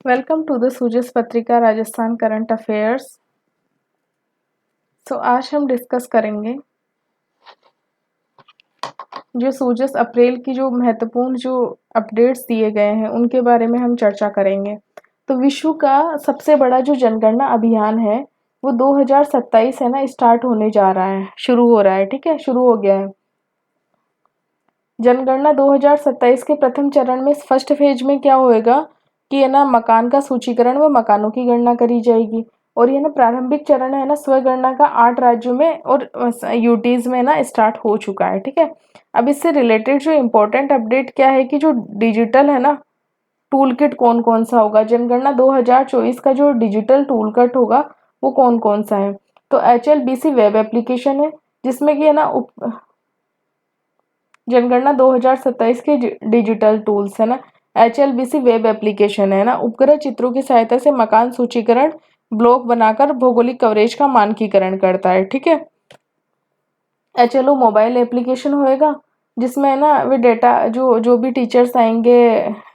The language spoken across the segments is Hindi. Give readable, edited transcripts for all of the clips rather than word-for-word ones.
वेलकम टू द सूजस पत्रिका राजस्थान करंट अफेयर्स। आज हम डिस्कस करेंगे जो सूजस अप्रैल की जो महत्वपूर्ण जो अपडेट्स दिए गए हैं उनके बारे में हम चर्चा करेंगे। तो विश्व का सबसे बड़ा जो जनगणना अभियान है वो 2027 है ना, स्टार्ट होने जा रहा है, शुरू हो रहा है। ठीक है, शुरू हो गया है। जनगणना 2027 के प्रथम चरण में फर्स्ट फेज में क्या होएगा कि है ना, मकान का सूचीकरण व मकानों की गणना करी जाएगी। और ये ना प्रारंभिक चरण है ना, स्वगणना का 8 राज्यों में और यूटीज में ना स्टार्ट हो चुका है। ठीक है, अब इससे रिलेटेड जो इम्पोर्टेंट अपडेट क्या है कि जो डिजिटल है ना टूल किट कौन कौन सा होगा, जनगणना 2024 का जो डिजिटल टूल किट होगा वो कौन कौन सा है। तो HLBC वेब एप्लीकेशन है जिसमें कि है ना जनगणना 2027 के डिजिटल टूल्स है ना, HLBC वेब एप्लीकेशन है ना, उपग्रह चित्रों की सहायता से मकान सूचीकरण ब्लॉक बनाकर भौगोलिक कवरेज का मानकीकरण करता है। ठीक है, HLO मोबाइल एप्लीकेशन होएगा जिसमें है ना वे डेटा जो भी टीचर्स आएंगे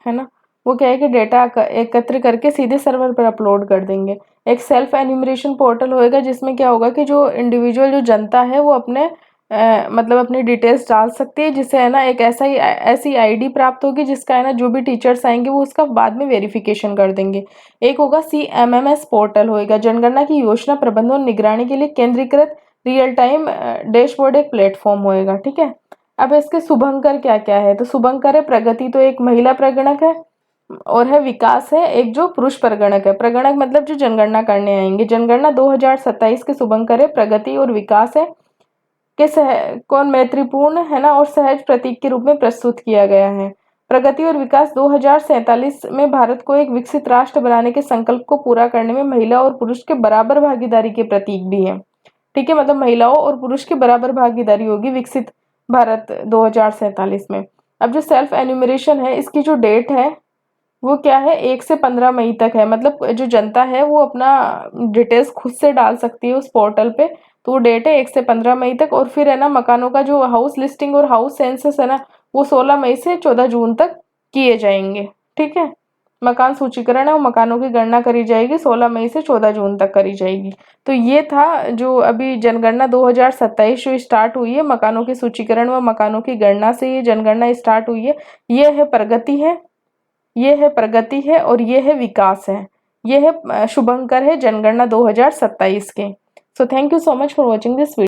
है ना, वो क्या है कि डेटा एकत्र करके सीधे सर्वर पर अपलोड कर देंगे। एक सेल्फ एन्यूमरेशन पोर्टल होएगा जिसमें क्या होगा कि जो इंडिविजुअल जो जनता है वो अपने मतलब अपनी डिटेल्स डाल सकती है, जिससे है ना एक ऐसी आईडी प्राप्त होगी जिसका है ना जो भी टीचर्स आएंगे वो उसका बाद में वेरिफिकेशन कर देंगे। एक होगा CMMS पोर्टल होएगा, जनगणना की योजना प्रबंधन और निगरानी के लिए केंद्रीकृत रियल टाइम डैशबोर्ड एक प्लेटफॉर्म होएगा। ठीक है, अब इसके शुभंकर क्या क्या है। तो शुभंकर है प्रगति, तो एक महिला प्रगणक है, और है विकास है एक जो पुरुष प्रगणक है। प्रगणक मतलब जो जनगणना करने आएंगे। जनगणना 2027 के शुभंकर है प्रगति और विकास है के कौन मैत्रीपूर्ण है ना और सहज प्रतीक के रूप में प्रस्तुत किया गया है। प्रगति और विकास 2047 में भारत को एक विकसित राष्ट्र बनाने के संकल्प को पूरा करने में महिला और पुरुष के बराबर भागीदारी के प्रतीक भी है। ठीक है, मतलब महिलाओं और पुरुष की बराबर भागीदारी होगी विकसित भारत 2047 में। अब जो सेल्फ एन्यूमरेशन है इसकी जो डेट है वो क्या है, 1 से 15 मई तक है। मतलब जो जनता है वो अपना डिटेल्स खुद से डाल सकती है उस पोर्टल पे। तो वो डेट है 1 से 15 मई तक। और फिर है ना मकानों का जो हाउस लिस्टिंग और हाउस सेंसस है ना वो 16 मई से 14 जून तक किए जाएंगे। ठीक है, मकान सूचीकरण है वो मकानों की गणना करी जाएगी 16 मई से 14 जून तक करी जाएगी। तो ये था जो अभी जनगणना 2027 जो स्टार्ट हुई है, मकानों के सूचीकरण व मकानों की गणना से ये जनगणना स्टार्ट हुई है। ये है प्रगति है, ये है प्रगति है और ये है विकास है। ये है शुभंकर है जनगणना 2027 के। So thank you so much for watching this video.